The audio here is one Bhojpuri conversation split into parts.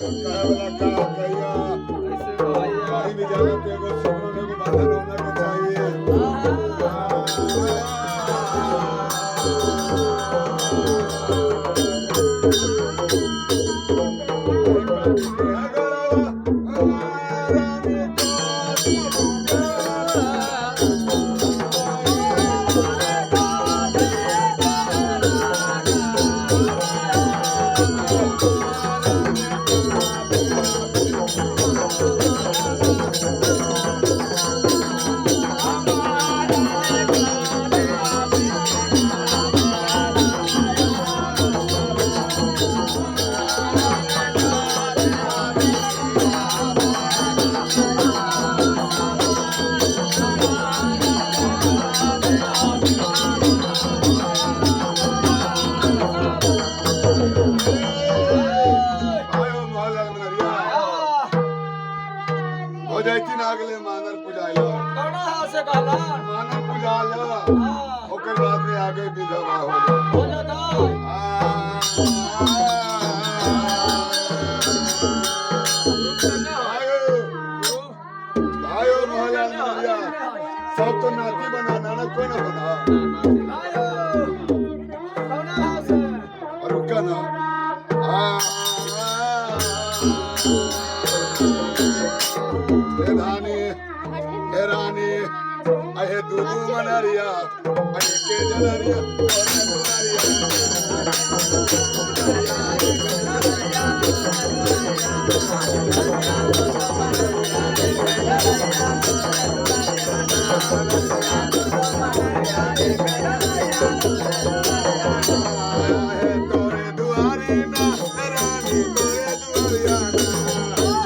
कहे वाला का कहिया कहीं भी जाना तो एगो सिमरन एगो बांधल होना के चाहिए। जैती नागले मानर पुजाइला मानर पुजाला ओकर बाद में आगे विधवा हो आयो मोहल्ला नरिया सब तो नाती बना नाना को ना बना रुका ना रानी अहे दूधू मनरिया अहे के जलरिया तोरे दुआरी ना रानी तोरे दुआरिया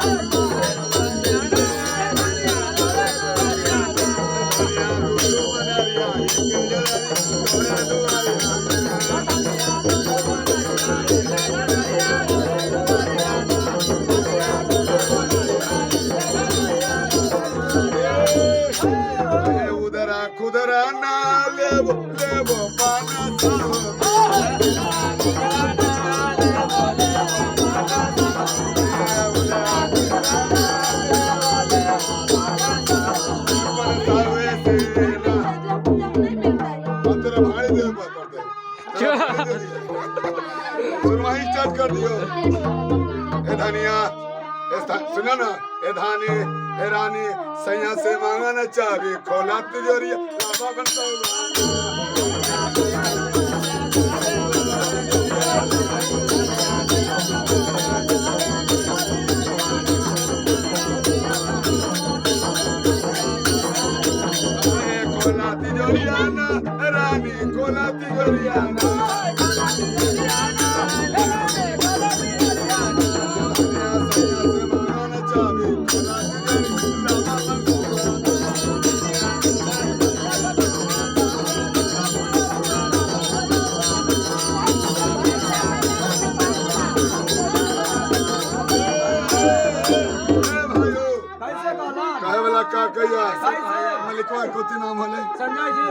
उदरा खुदरा ना लेबो लेबो पाना सुनवाई स्टार्ट कर दियो ए धनिया सुना ना ए धानी ए रानी सैया से मांगा ना चाबी खोला तिजोरिया लावा बनता खोला तिजोरिया ना रानी खोला तिजोरिया ना का कहिया मलिकवा कोती नाम हले संजय जी।